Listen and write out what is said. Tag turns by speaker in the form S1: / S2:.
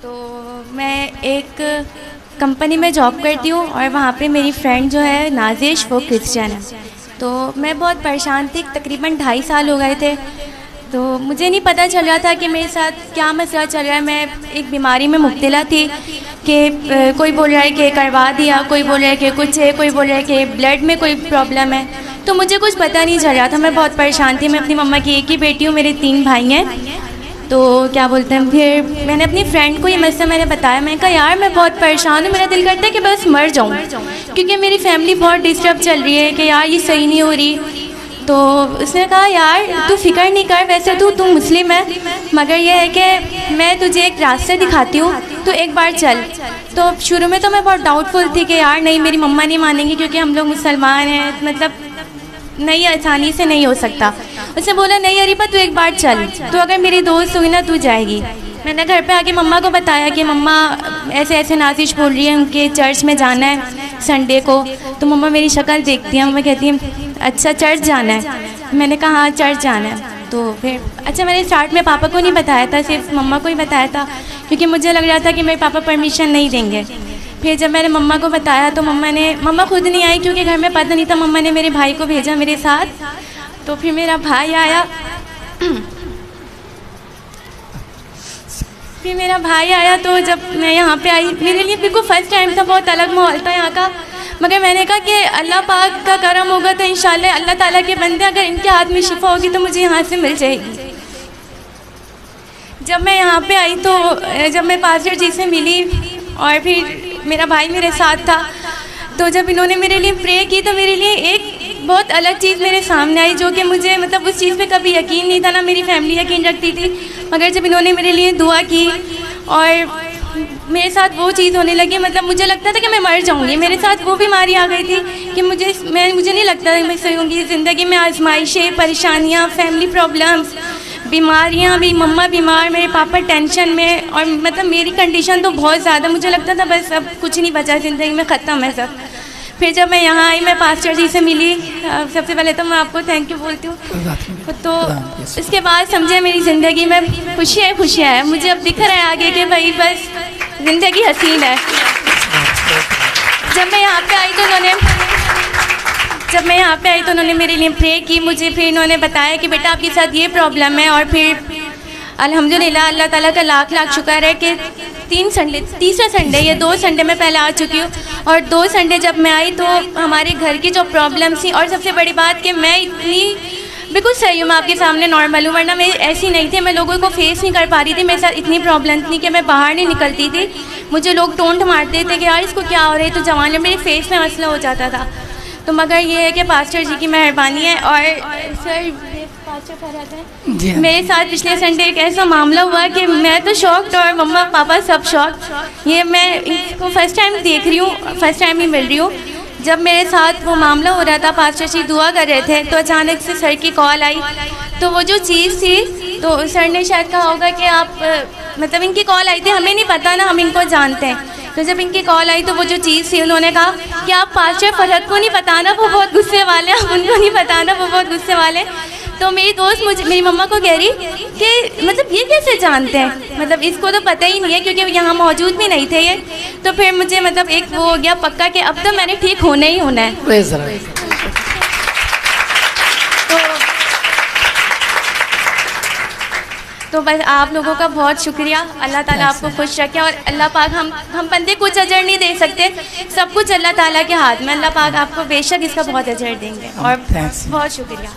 S1: तो मैं एक कंपनी में जॉब करती हूँ और वहाँ पे मेरी फ्रेंड जो है नाजिश, वो क्रिश्चियन है। तो मैं बहुत परेशान थी, तकरीबन 2.5 साल हो गए थे। तो मुझे नहीं पता चल रहा था कि मेरे साथ क्या मसला चल रहा है। मैं एक बीमारी में मुब्तला थी कि कोई बोल रहा है कि करवा दिया, कोई बोल रहा है कि कुछ है, कोई बोल रहा है कि ब्लड में कोई प्रॉब्लम है। तो मुझे कुछ पता नहीं चल रहा था, मैं बहुत परेशान थी। मैं अपनी मम्मा की एक ही बेटी हूँ, मेरे 3 भाई हैं। तो क्या बोलते हैं, फिर मैंने अपनी फ्रेंड को ये मसला मैंने बताया। मैंने कहा यार मैं बहुत परेशान हूँ, मेरा दिल करता है कि बस मर जाऊँ, क्योंकि मेरी फैमिली बहुत डिस्टर्ब चल रही है कि यार ये सही नहीं हो रही। तो उसने कहा यार तू फिक्र नहीं कर, वैसे तू मुस्लिम है, मगर ये है कि मैं तुझे एक रास्ते दिखाती हूँ, तो एक बार चल। तो शुरू में तो मैं बहुत डाउटफुल थी कि यार नहीं मेरी मम्मा नहीं मानेंगी, क्योंकि हम लोग मुसलमान हैं, मतलब नहीं आसानी से नहीं हो सकता। उसने बोला नहीं अरीबा तू एक बार चल, तो अगर मेरी दोस्त हुई ना तू जाएगी। मैंने घर पे आके मम्मा को बताया कि मम्मा ऐसे ऐसे नाजिश बोल रही है, उनके चर्च में जाना है संडे को। तो मम्मा मेरी शक्ल देखती है, मम्मा कहती है अच्छा चर्च जाना है। मैंने कहा हाँ चर्च जाना है। तो फिर अच्छा मैंने स्टार्ट में पापा को नहीं बताया था, सिर्फ मम्मा को ही बताया था, क्योंकि मुझे लग रहा था कि मेरे पापा परमिशन नहीं देंगे। फिर जब मैंने मम्मा को बताया तो मम्मा खुद नहीं आई, क्योंकि घर में पता नहीं था। मम्मा ने मेरे भाई को भेजा मेरे साथ। तो फिर मेरा भाई आया तो जब मैं यहाँ पे आई, मेरे लिए बिल्कुल फ़र्स्ट टाइम था, बहुत अलग माहौल था यहाँ का। मगर मैंने कहा कि अल्लाह पाक का करम होगा तो इंशाल्लाह अल्लाह ताला के बंदे, अगर इनके हाथ में शिफा होगी तो मुझे यहाँ से मिल जाएगी। जब मैं यहाँ पे आई तो जब मैं पास्टर जी से मिली और फिर मेरा भाई मेरे साथ था, तो जब इन्होंने मेरे लिए प्रे की तो मेरे लिए एक बहुत अलग चीज़ मेरे सामने आई, जो कि मुझे मतलब उस चीज़ पे कभी यकीन नहीं था, ना मेरी फैमिली यकीन रखती थी। मगर जब इन्होंने मेरे लिए दुआ की और मेरे साथ वो चीज़ होने लगी, मतलब मुझे लगता था कि मैं मर जाऊंगी। मेरे साथ वो बीमारी आ गई थी कि मुझे नहीं लगता था कि मैं सही होंगी। ज़िंदगी में आजमाइशें, परेशानियाँ, फैमिली प्रॉब्लम्स, बीमारियाँ भी, मम्मा बीमार, मेरे पापा टेंशन में, और मतलब मेरी कंडीशन तो बहुत ज़्यादा, मुझे लगता था बस अब कुछ नहीं बचा ज़िंदगी में, ख़त्म है सब। फिर जब मैं यहाँ आई, मैं पास्टर जी से मिली, सबसे पहले तो मैं आपको थैंक यू बोलती हूँ। तो इसके बाद समझे मेरी ज़िंदगी में खुशियाँ है। मुझे अब दिख रहा है आगे कि भाई बस ज़िंदगी हसीन है। जब मैं यहाँ पे आई तो उन्होंने मेरे लिए प्रे की मुझे। फिर इन्होंने बताया कि बेटा आपके साथ ये प्रॉब्लम है। और फिर अल्हम्दुलिल्लाह अल्लाह ताला का लाख लाख शुक्र है कि तीसरा संडे, ये 2 संडे में पहले आ चुकी हूँ, और 2 संडे जब मैं आई तो हमारे घर की जो प्रॉब्लम थी, और सबसे बड़ी बात कि मैं इतनी बिल्कुल सही हूँ, मैं आपके सामने नॉर्मल हूँ, वरना मैं ऐसी नहीं थी। मैं लोगों को फेस नहीं कर पा रही थी, मेरे साथ इतनी प्रॉब्लम थी कि मैं बाहर नहीं निकलती थी। मुझे लोग टोंट मारते थे कि यार इसको क्या हो रहा है, तो जवान मेरे फेस में मसला हो जाता था। तो मगर ये है कि पास्टर जी की मेहरबानी है। और सर मेरे साथ पिछले संडे एक ऐसा मामला हुआ कि मैं तो शॉक्ड, और मम्मा पापा सब शॉक्ड। ये मैं इसको फर्स्ट टाइम देख रही हूँ, फर्स्ट टाइम ही मिल रही हूँ। जब मेरे साथ वो मामला हो रहा था, पास्टर जी दुआ कर रहे थे, तो अचानक से सर की कॉल आई। तो वो जो चीज़ थी, तो सर ने शायद कहा होगा कि आप मतलब इनकी कॉल आई थी, हमें नहीं पता ना, हम इनको जानते हैं। तो जब इनकी कॉल आई तो वो जो चीज़ थी, उन्होंने कहा कि आप पास्टर फरहत को नहीं बताना, वो बहुत गुस्से वाले हैं, आप उनको नहीं बताना, वो बहुत गुस्से वाले। तो मेरी दोस्त मेरी मम्मा को कह रही कि मतलब ये कैसे जानते हैं, मतलब इसको तो पता ही नहीं है, क्योंकि यहाँ मौजूद भी नहीं थे ये। तो फिर मुझे मतलब एक वो हो गया पक्का कि अब तो मैंने ठीक होना ही होना है। तो बस आप लोगों का बहुत शुक्रिया। अल्लाह ताला आपको खुश रखे। और अल्लाह पाक हम बंदे कुछ अजर नहीं दे सकते, सब कुछ अल्लाह ताला के हाथ में। अल्लाह पाक आपको बेशक इसका बहुत अजर देंगे। और बहुत शुक्रिया।